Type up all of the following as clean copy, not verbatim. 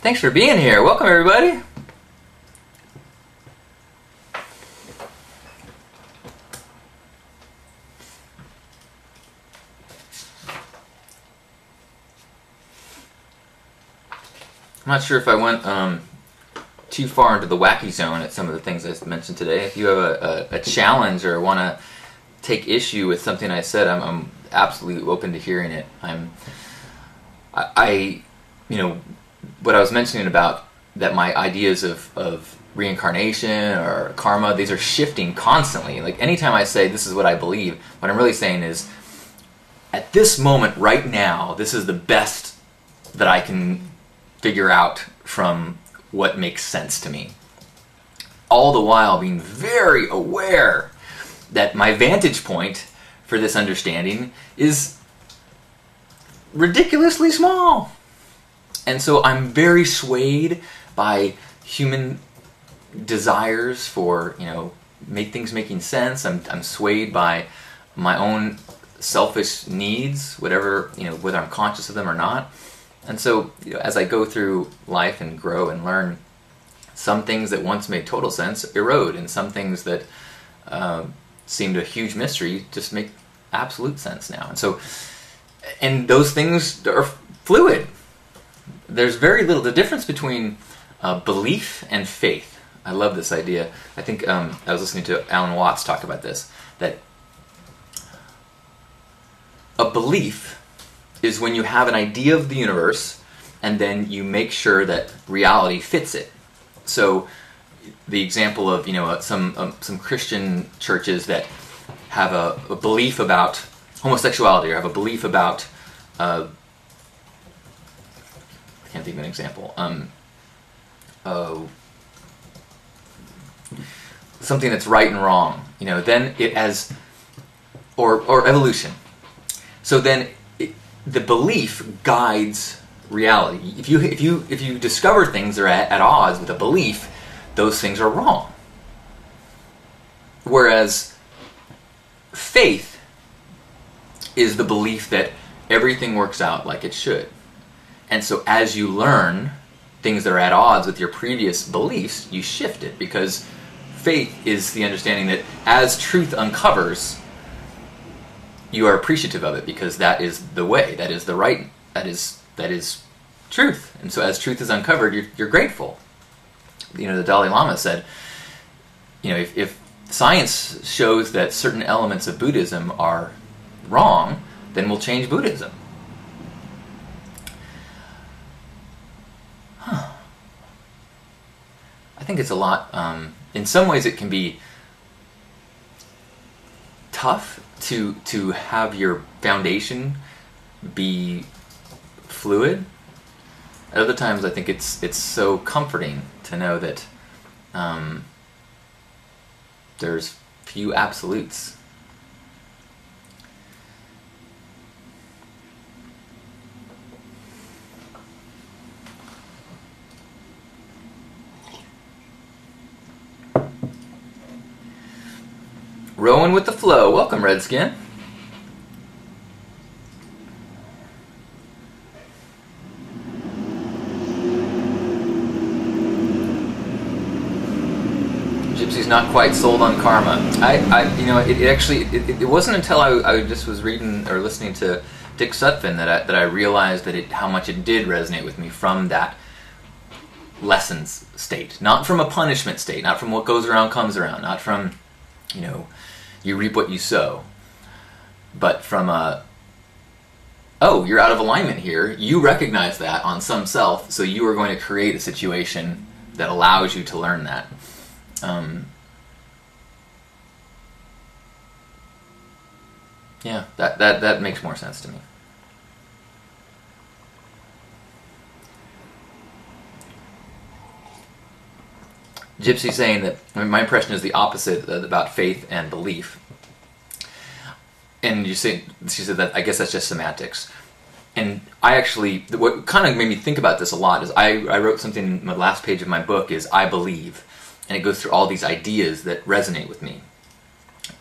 Thanks for being here. Welcome, everybody. I'm not sure if I went too far into the wacky zone at some of the things I mentioned today. If you have a challenge or want to take issue with something I said, I'm absolutely open to hearing it. What I was mentioning about that my ideas of reincarnation or karma, these are shifting constantly. Like anytime I say this is what I believe, what I'm really saying is at this moment right now, this is the best that I can figure out from what makes sense to me. All the while being very aware that my vantage point for this understanding is ridiculously small. And so I'm very swayed by human desires for, make things making sense. I'm swayed by my own selfish needs, whatever, whether I'm conscious of them or not. And so, as I go through life and grow and learn, some things that once made total sense erode, and some things that seemed a huge mystery just make absolute sense now. And those things are fluid. There's very little, the difference between belief and faith. I love this idea. I think I was listening to Alan Watts talk about this, that a belief is when you have an idea of the universe and then you make sure that reality fits it. So the example of some Christian churches that have a belief about homosexuality or have a belief about I can't think of an example. Something that's right and wrong. Then it has or evolution. So then the belief guides reality. If you discover things that are at odds with a belief, those things are wrong. Whereas faith is the belief that everything works out like it should. And so as you learn things that are at odds with your previous beliefs, you shift it, because faith is the understanding that as truth uncovers, you are appreciative of it, because that is the way, that is the right, that is truth. And so as truth is uncovered, you're grateful. The Dalai Lama said, if science shows that certain elements of Buddhism are wrong, then we'll change Buddhism. I think it's a lot, in some ways it can be tough to have your foundation be fluid. At other times I think it's so comforting to know that there's few absolutes. Rowing with the flow. Welcome, Redskin. Gypsy's not quite sold on karma. It wasn't until I just was reading or listening to Dick Sutphin that I realized how much it did resonate with me from that lessons state, not from a punishment state, not from what goes around comes around, not from you reap what you sow, but from you're out of alignment here. You recognize that on some self, so you are going to create a situation that allows you to learn that. That makes more sense to me. Gypsy saying that, my impression is the opposite about faith and belief. And she said that I guess that's just semantics. And what kind of made me think about this a lot is I wrote something in the last page of my book is I believe. And it goes through all these ideas that resonate with me.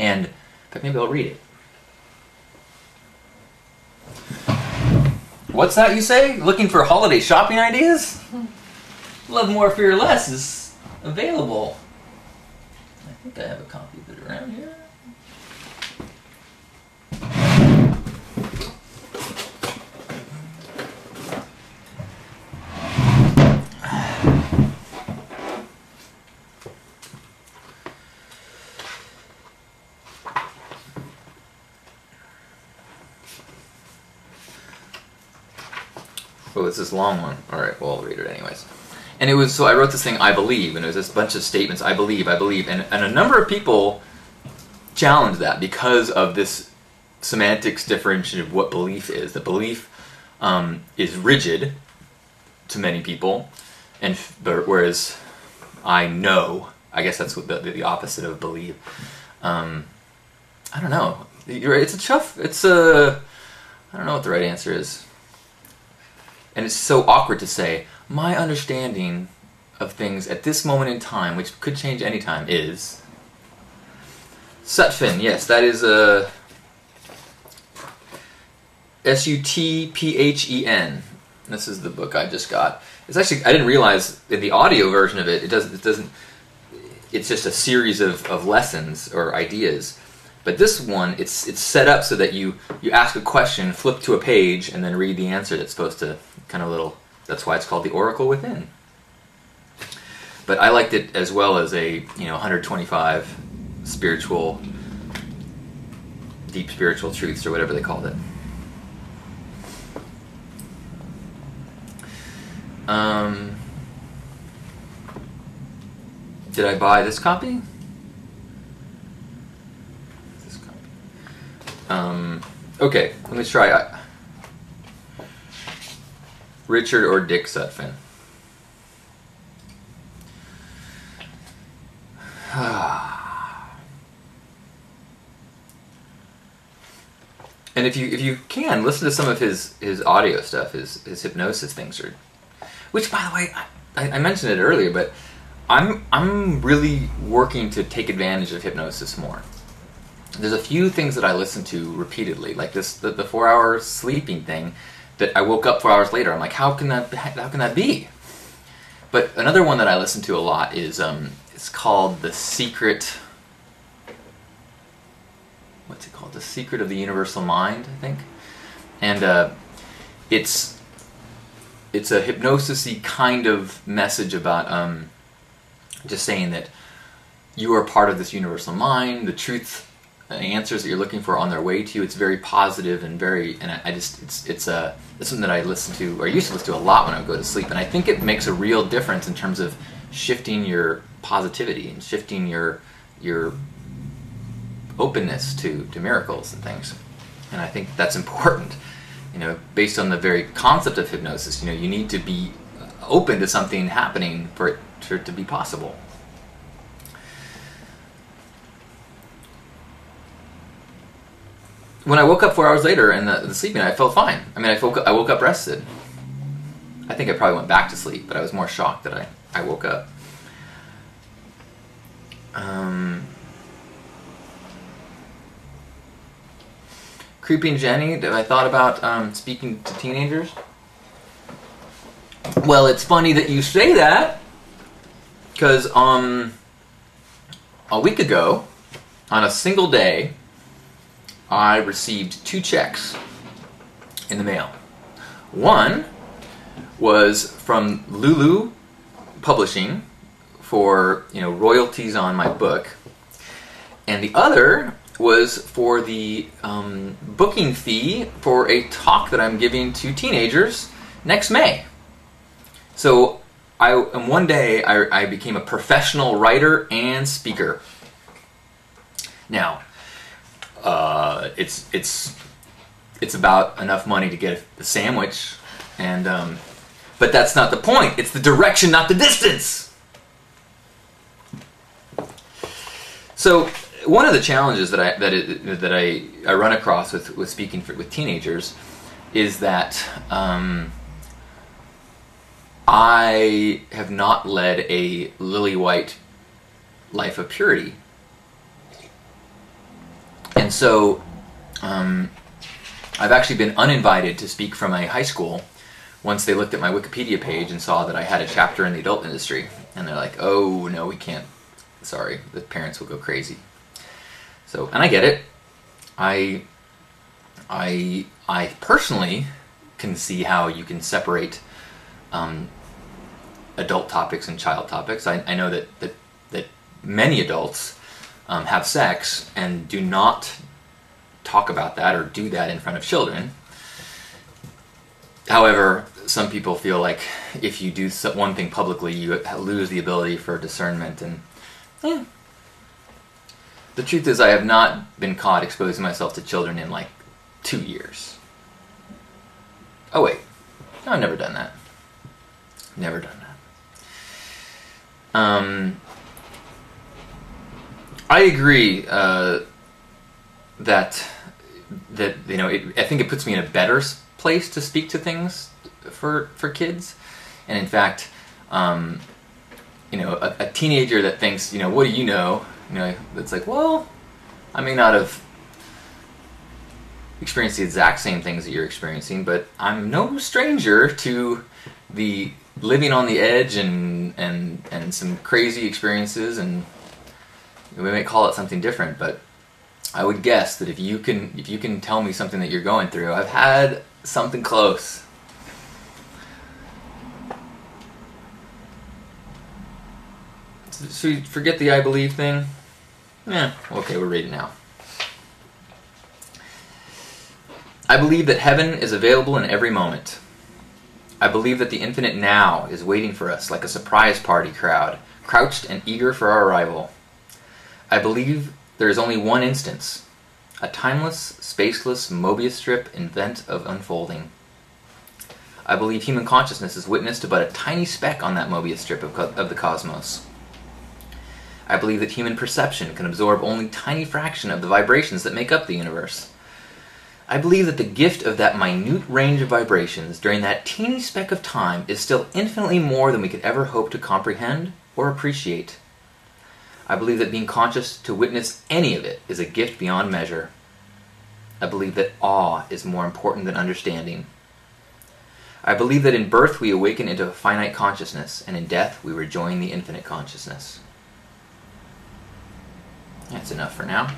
And in fact, maybe I'll read it. What's that you say? Looking for holiday shopping ideas? Love More, Fear Less is available. I think I have a copy of it around here. Oh, it's this long one. All right, well, I'll read it anyways. And it was, so I wrote this thing, I believe, and it was this bunch of statements, I believe, and a number of people challenged that because of this semantics differentiation of what belief is. That belief is rigid to many people, and whereas I know, I guess that's what the opposite of believe. I don't know. It's a tough, I don't know what the right answer is. And it's so awkward to say, my understanding of things at this moment in time, which could change any time, is... Sutphen, yes, that is a... S-U-T-P-H-E-N. This is the book I just got. It's actually, I didn't realize in the audio version of it, it doesn't, it's just a series of lessons or ideas. But this one, it's set up so that you ask a question, flip to a page, and then read the answer that's supposed to kind of little... That's why it's called The Oracle Within. But I liked it as well as a 125 spiritual, deep spiritual truths or whatever they called it. Did I buy this copy? Okay, let me try. Richard or Dick Sutphen? And if you can, listen to some of his audio stuff, his hypnosis things, which, by the way, I mentioned it earlier, but I'm really working to take advantage of hypnosis more. There's a few things that I listen to repeatedly, like the 4-hour sleeping thing, that I woke up 4 hours later. I'm like, how can that be? But another one that I listen to a lot is it's called The Secret. What's it called? The Secret of the Universal Mind, I think. And it's a hypnosis-y kind of message about just saying that you are part of this universal mind. The truth, answers that you're looking for on their way to you. It's very positive and it's something that I listen to, or used to listen to a lot when I would go to sleep. And I think it makes a real difference in terms of shifting your positivity and shifting your openness to miracles and things. And I think that's important. Based on the very concept of hypnosis, you need to be open to something happening for it to be possible. When I woke up 4 hours later and the sleeping, I felt fine. I mean, I woke up rested. I think I probably went back to sleep, but I was more shocked that I woke up. Creeping Jenny, have I thought about speaking to teenagers? Well, it's funny that you say that, because a week ago, on a single day, I received 2 checks in the mail. One was from Lulu Publishing for royalties on my book, and the other was for the booking fee for a talk that I'm giving to teenagers next May. So in one day I became a professional writer and speaker. Now, it's about enough money to get a sandwich, and but that's not the point. It's the direction, not the distance. So one of the challenges that I run across with speaking with teenagers is that I have not led a lily white life of purity. And so I've actually been uninvited to speak from a high school once they looked at my Wikipedia page and saw that I had a chapter in the adult industry. And they're like, oh, no, we can't. Sorry, the parents will go crazy. So, and I get it. I personally can see how you can separate adult topics and child topics. I know that many adults have sex and do not talk about that or do that in front of children. However, some people feel like if you do one thing publicly, you lose the ability for discernment. And the truth is, I have not been caught exposing myself to children in like 2 years. Oh wait, no, I've never done that. Never done that. I agree that you know, I think it puts me in a better place to speak to things for kids. And in fact, you know, a teenager that thinks, you know, what do you know? You know, it's like, well, I may not have experienced the exact same things that you're experiencing, but I'm no stranger to the living on the edge and some crazy experiences, and we may call it something different, but I would guess that if you can tell me something that you're going through, I've had something close. Should we forget the I believe thing? Okay, we're reading now. I believe that heaven is available in every moment. I believe that the infinite now is waiting for us like a surprise party crowd, crouched and eager for our arrival. I believe there is only one instance, a timeless, spaceless Mobius strip event of unfolding. I believe human consciousness is witness to but a tiny speck on that Mobius strip of the cosmos. I believe that human perception can absorb only a tiny fraction of the vibrations that make up the universe. I believe that the gift of that minute range of vibrations during that teeny speck of time is still infinitely more than we could ever hope to comprehend or appreciate. I believe that being conscious to witness any of it is a gift beyond measure. I believe that awe is more important than understanding. I believe that in birth we awaken into a finite consciousness, and in death we rejoin the infinite consciousness. That's enough for now.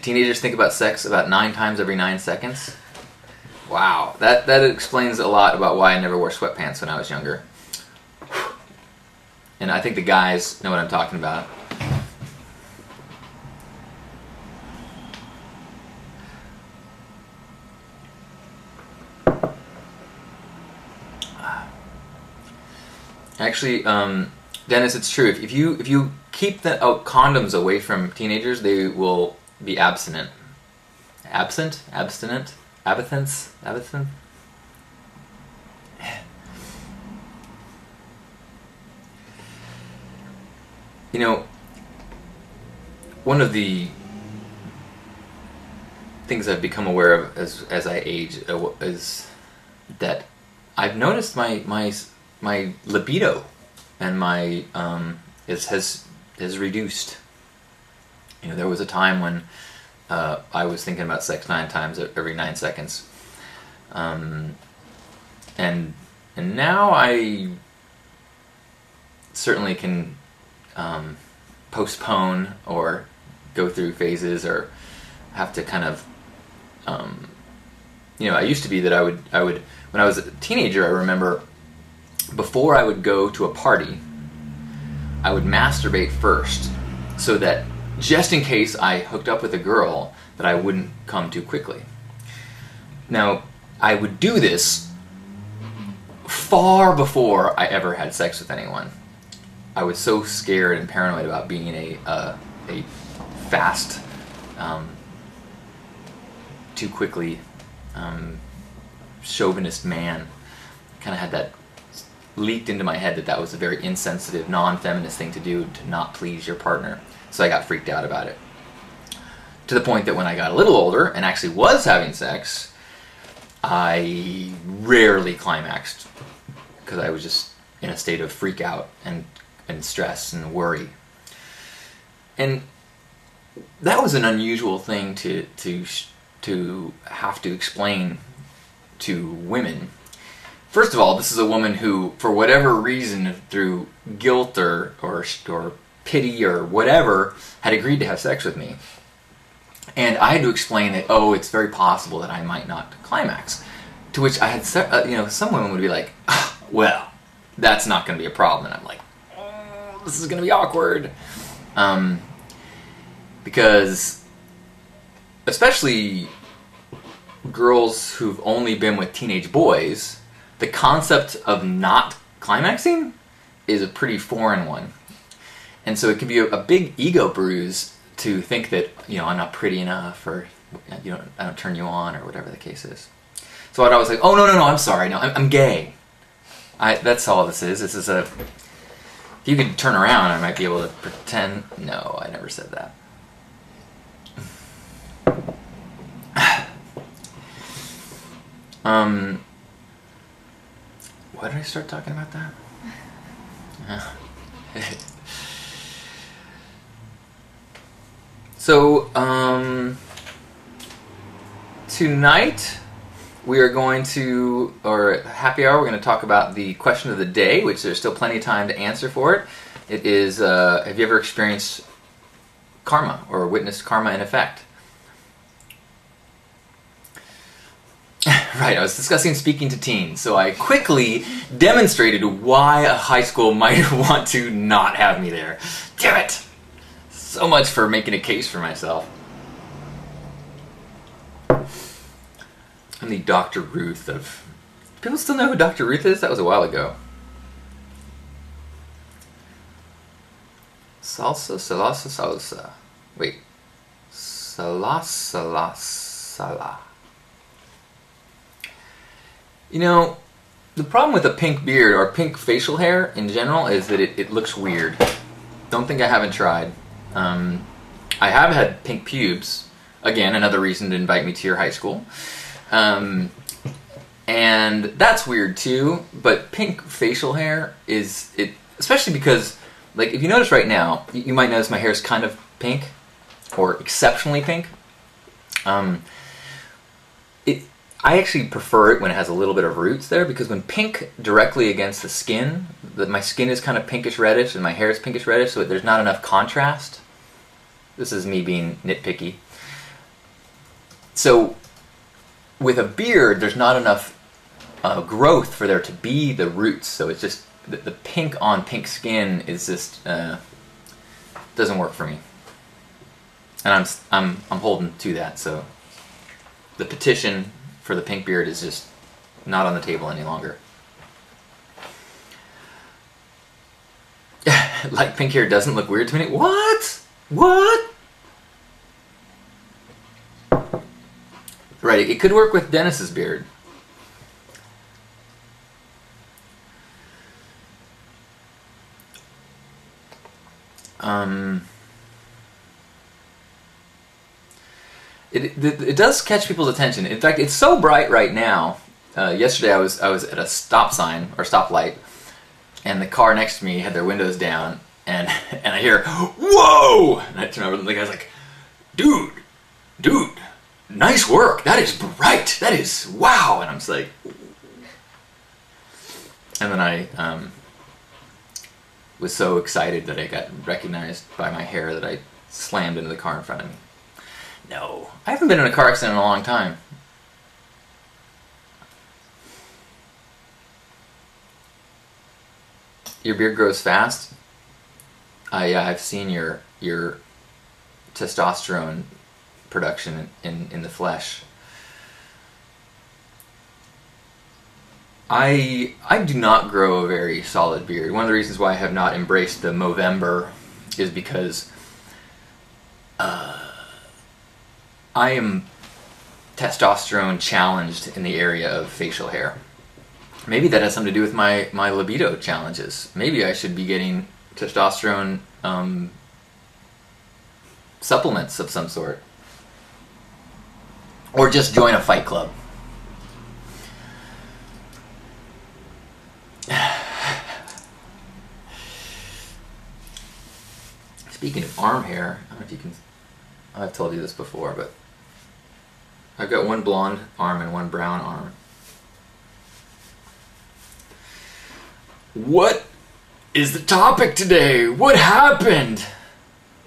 Teenagers think about sex about 9 times every 9 seconds. Wow, that explains a lot about why I never wore sweatpants when I was younger. And I think the guys know what I'm talking about. Actually, Dennis, it's true. If you keep the condoms away from teenagers, they will be abstinent. Abstinent? Abstinence? You know, one of the things I've become aware of as I age is that I've noticed my libido and my has reduced. You know, there was a time when I was thinking about sex 9 times every 9 seconds, and now I certainly can postpone or go through phases or have to kind of you know, I used to be that I would when I was a teenager, I remember before I would go to a party, I would masturbate first so that just in case I hooked up with a girl, that I wouldn't come too quickly. Now, I would do this far before I ever had sex with anyone. I was so scared and paranoid about being a fast, too quickly chauvinist man. Kind of had that leaked into my head that was a very insensitive, non-feminist thing to do, to not please your partner. So I got freaked out about it. To the point that when I got a little older and actually was having sex, I rarely climaxed because I was just in a state of freak out and stress and worry. And that was an unusual thing to have to explain to women. First of all, this is a woman who, for whatever reason, through guilt or pity or whatever, had agreed to have sex with me. And I had to explain that, oh, it's very possible that I might not climax. To which I had, some women would be like, oh, well, that's not going to be a problem. And I'm like, oh, this is going to be awkward. Because, especially girls who've only been with teenage boys, the concept of not climaxing is a pretty foreign one. And so it can be a big ego bruise to think that, I'm not pretty enough, or I don't turn you on, or whatever the case is. So I'd always like, oh, no, I'm sorry, no, I'm gay. That's all this is. This is if you could turn around, I might be able to pretend. No, I never said that. Why did I start talking about that? So, tonight we are going to, or happy hour, we're going to talk about the question of the day, which there's still plenty of time to answer for it. It is, have you ever experienced karma or witnessed karma in effect? Right, I was discussing speaking to teens, so I quickly demonstrated why a high school might want to not have me there. Damn it! So much for making a case for myself. I'm the Dr. Ruth of... People still know who Dr. Ruth is? That was a while ago. Salsa. Wait. Sala. The problem with a pink beard or pink facial hair in general is that it looks weird. Don't think I haven't tried. I have had pink pubes. Again, another reason to invite me to your high school. And that's weird too, but pink facial hair is, especially because, like, if you notice right now, you might notice my hair is kind of pink, or exceptionally pink. I actually prefer it when it has a little bit of roots there, because when pink directly against the skin, my skin is kind of pinkish reddish and my hair is pinkish reddish, so there's not enough contrast. This is me being nitpicky. So with a beard, there's not enough growth for there to be the roots, so it's just the pink on pink skin is just doesn't work for me, and I'm holding to that. So the petition for the pink beard is just not on the table any longer. Like, pink hair doesn't look weird to me. What? Right, it could work with Dennis's beard. It does catch people's attention. In fact, it's so bright right now. Yesterday I was at a stop sign or stoplight, and the car next to me had their windows down, and I hear, "Whoa!" And I turn over, and the guy's like, "Dude, nice work. That is bright. That is wow." And I'm just like, and then I was so excited that I got recognized by my hair that I slammed into the car in front of me. No, I haven't been in a car accident in a long time. Your beard grows fast? Yeah, I've seen your testosterone production in the flesh. I do not grow a very solid beard. One of the reasons why I have not embraced the Movember is because I am testosterone challenged in the area of facial hair. Maybe that has something to do with my libido challenges. Maybe I should be getting testosterone supplements of some sort. Or just join a fight club. Speaking of arm hair, I don't know if you can, I've told you this before, but I've got one blonde arm and one brown arm. What is the topic today? What happened?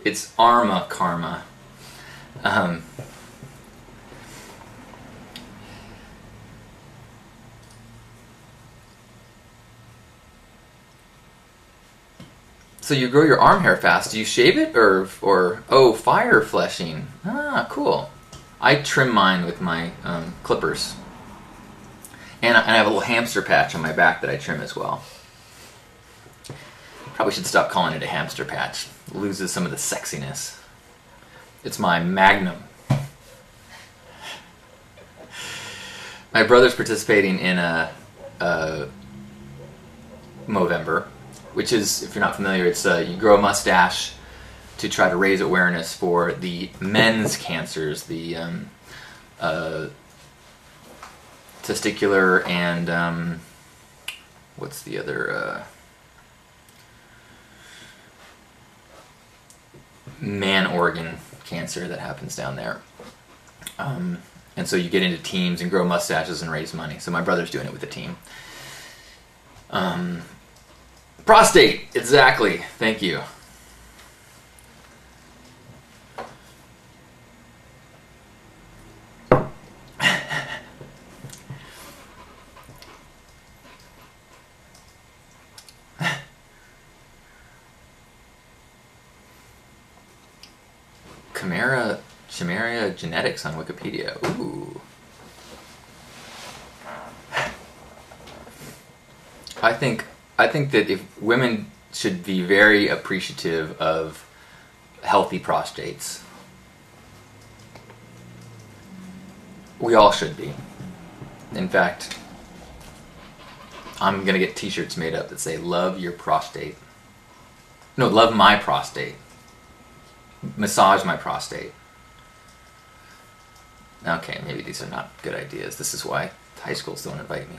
It's Arma Karma. So you grow your arm hair fast. Do you shave it or oh, fire fleshing? Ah, cool. I trim mine with my clippers, and I have a little hamster patch on my back that I trim as well. Probably should stop calling it a hamster patch. It loses some of the sexiness. It's my magnum. My brother's participating in a Movember, which is, if you're not familiar, it's you grow a mustache to try to raise awareness for the men's cancers, the testicular and what's the other man organ cancer that happens down there. And so you get into teams and grow mustaches and raise money. So my brother's doing it with a team. Prostate, exactly. Thank you. Chimera genetics on Wikipedia. Ooh. I think that if women should be very appreciative of healthy prostates. We all should be. In fact, I'm gonna get t-shirts made up that say "Love your prostate." No, love my prostate. Massage my prostate. Okay, maybe these are not good ideas. This is why high schools don't invite me.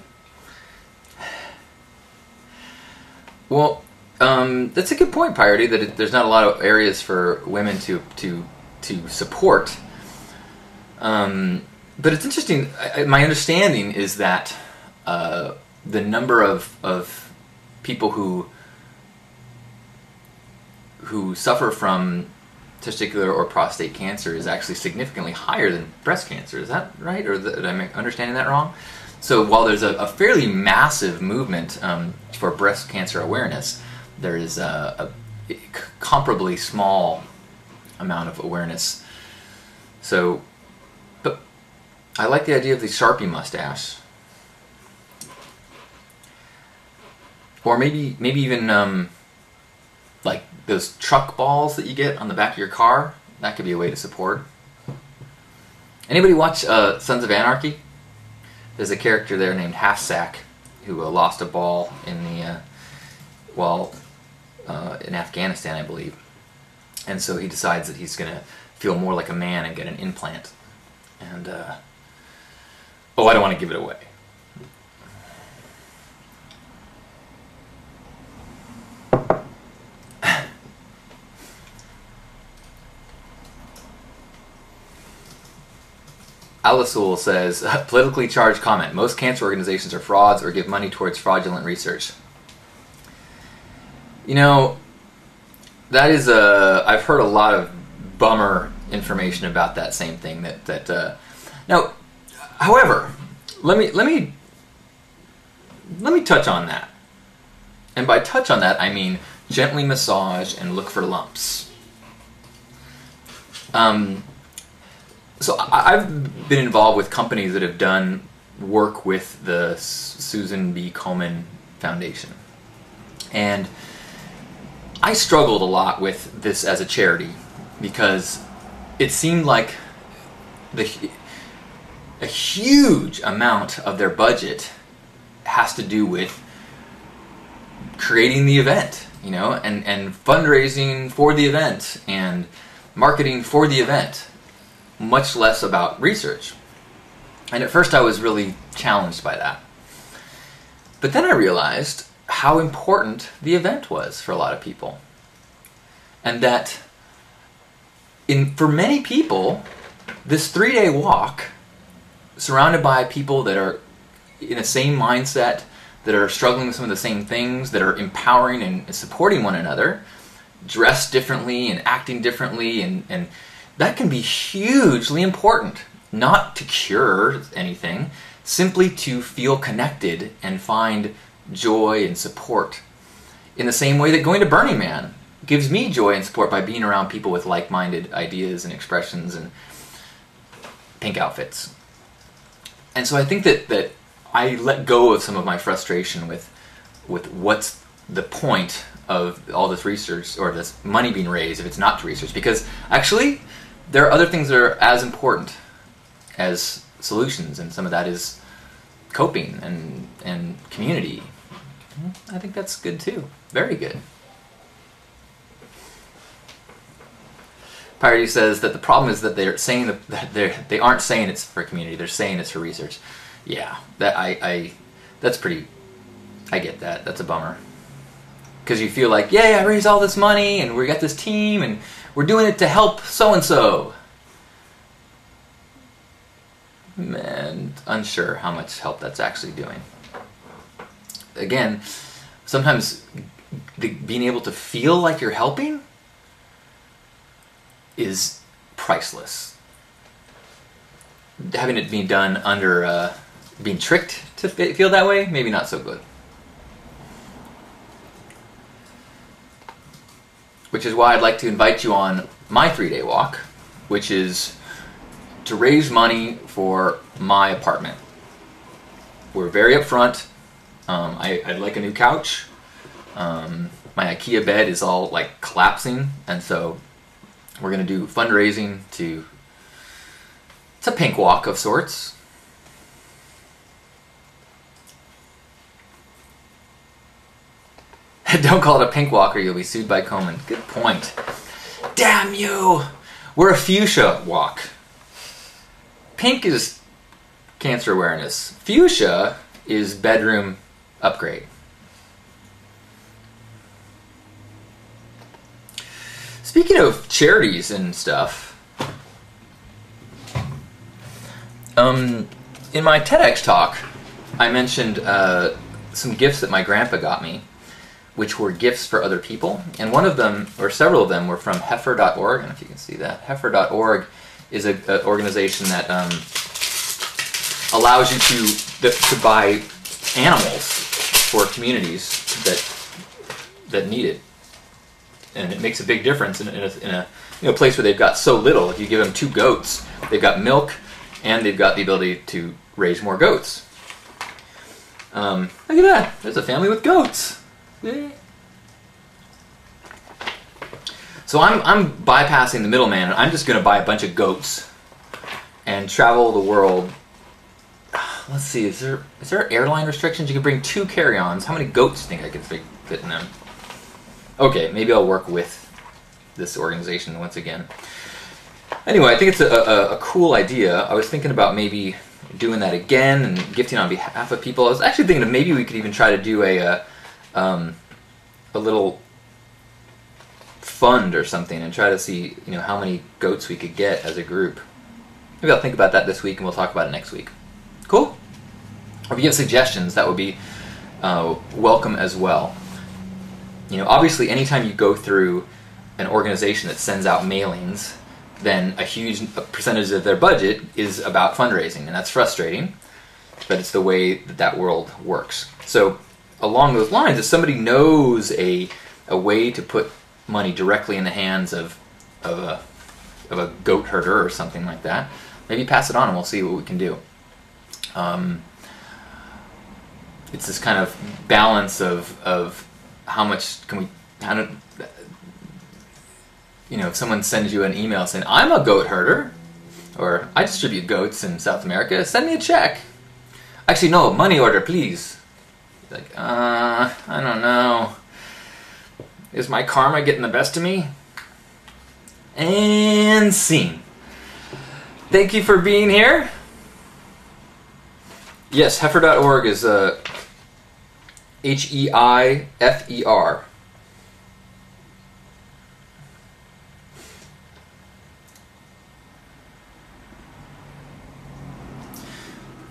Well, that's a good point, Piety, that there's not a lot of areas for women to support. But it's interesting. My understanding is that the number of people who suffer from testicular or prostate cancer is actually significantly higher than breast cancer. Is that right, or am I understanding that wrong? So while there's a fairly massive movement for breast cancer awareness, there is a comparably small amount of awareness. So, but I like the idea of the Sharpie mustache, or maybe even like those truck balls that you get on the back of your car. That could be a way to support. Anybody watch Sons of Anarchy? There's a character there named Half Sack who lost a ball in the in Afghanistan, I believe, and so he decides that he's gonna feel more like a man and get an implant. And oh, I don't want to give it away. Alisul says, politically charged comment. Most cancer organizations are frauds or give money towards fraudulent research. You know, that is I've heard a lot of bummer information about that same thing. Now, however, let me touch on that. And by touch on that, I mean gently massage and look for lumps. So I've been involved with companies that have done work with the Susan B. Komen Foundation. And I struggled a lot with this as a charity because it seemed like a huge amount of their budget has to do with creating the event, you know, and fundraising for the event and marketing for the event. Much less about research. And at first I was really challenged by that. But then I realized how important the event was for a lot of people. And that for many people, this 3-day walk, surrounded by people that are in the same mindset, that are struggling with some of the same things, that are empowering and supporting one another, dressed differently and acting differently, and that can be hugely important. Not to cure anything, simply to feel connected and find joy and support. In the same way that going to Burning Man gives me joy and support by being around people with like-minded ideas and expressions and pink outfits. And so I think that I let go of some of my frustration with what's the point of all this research or this money being raised if it's not to research, because actually there are other things that are as important as solutions, and some of that is coping and community. I think that's good too. Very good. Parody says that the problem is that they're saying that they aren't saying it's for community. They're saying it's for research. Yeah, that's pretty. I get that. That's a bummer. Because you feel like, yay, I raised all this money, and we got this team, and we're doing it to help so and so. And unsure how much help that's actually doing. Again, sometimes being able to feel like you're helping is priceless. Having it being done under being tricked to feel that way, maybe not so good. Which is why I'd like to invite you on my 3-day walk, which is to raise money for my apartment. We're very upfront. I'd like a new couch. My IKEA bed is all like collapsing, and so we're going to do fundraising to... It's a pink walk of sorts. Don't call it a pink walk or you'll be sued by Komen. Good point. Damn you! We're a fuchsia walk. Pink is cancer awareness. Fuchsia is bedroom upgrade. Speaking of charities and stuff, in my TEDx talk, I mentioned some gifts that my grandpa got me, which were gifts for other people. And one of them, or several of them, were from heifer.org. I don't know if you can see that. Heifer.org is an organization that allows you to buy animals for communities that need it. And it makes a big difference in a place where they've got so little. If you give them 2 goats, they've got milk, and they've got the ability to raise more goats. Look at that. There's a family with goats. Yay. So I'm bypassing the middleman, and I'm just going to buy a bunch of goats and travel the world. Let's see, is there airline restrictions? You can bring 2 carry-ons. How many goats do you think I could fit in them? Okay, maybe I'll work with this organization once again. Anyway, I think it's a cool idea. I was thinking about maybe doing that again and gifting on behalf of people. I was actually thinking of maybe we could even try to do a little fund or something and try to see how many goats we could get as a group. Maybe I'll think about that this week and we'll talk about it next week. Cool? Or if you have suggestions, that would be welcome as well. Obviously, anytime you go through an organization that sends out mailings, then a huge percentage of their budget is about fundraising, and that's frustrating, but it's the way that world works. So along those lines, if somebody knows a way to put money directly in the hands of a goat herder or something like that, maybe pass it on and we'll see what we can do. It's this kind of balance of how much can we, if someone sends you an email saying, I'm a goat herder, or I distribute goats in South America, send me a check. Actually, no, money order, please. Like, I don't know. Is my karma getting the best of me? And scene. Thank you for being here. Yes, heifer.org is Heifer.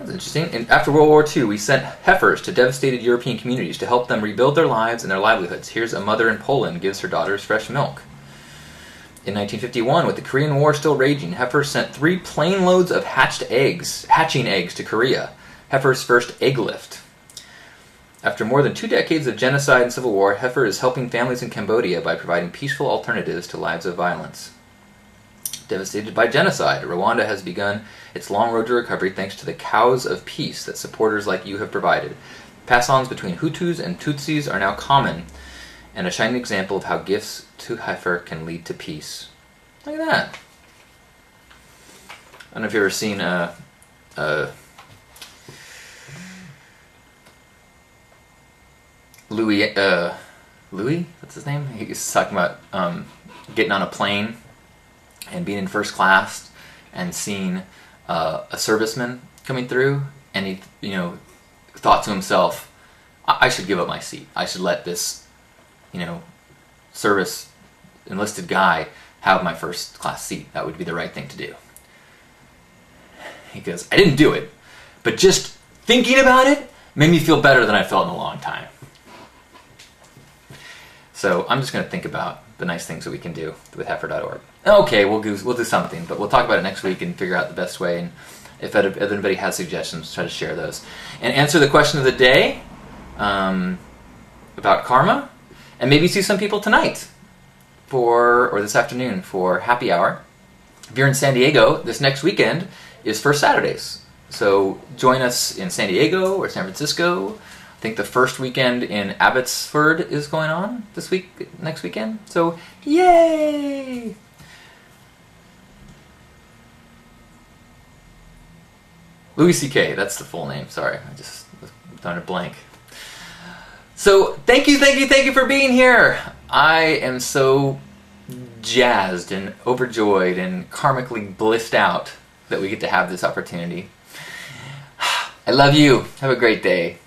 That's interesting. And after World War II, we sent heifers to devastated European communities to help them rebuild their lives and their livelihoods. Here's a mother in Poland gives her daughters fresh milk. In 1951, with the Korean War still raging, heifers sent 3 plane loads of hatching eggs to Korea. Heifer's first egg lift. After more than 2 decades of genocide and civil war, Heifer is helping families in Cambodia by providing peaceful alternatives to lives of violence. Devastated by genocide, Rwanda has begun its long road to recovery thanks to the cows of peace that supporters like you have provided. Pass-ons between Hutus and Tutsis are now common, and a shining example of how gifts to Heifer can lead to peace. Look at that. I don't know if you've ever seen Louis, what's his name? He's talking about getting on a plane and being in first class and seeing a serviceman coming through, and he, thought to himself, I should give up my seat. I should let this, service enlisted guy have my first class seat. That would be the right thing to do. He goes, I didn't do it, but just thinking about it made me feel better than I felt in a long time. So I'm just going to think about the nice things that we can do with heifer.org. Okay, we'll do something, but we'll talk about it next week and figure out the best way. And if anybody has suggestions, try to share those. And answer the question of the day about karma. And maybe see some people tonight or this afternoon for happy hour. If you're in San Diego, this next weekend is First Saturdays. So join us in San Diego or San Francisco. I think the first weekend in Abbotsford is going on next weekend. So, yay! Louis C.K., that's the full name. Sorry, I just was drawing a blank. So, thank you for being here. I am so jazzed and overjoyed and karmically blissed out that we get to have this opportunity. I love you. Have a great day.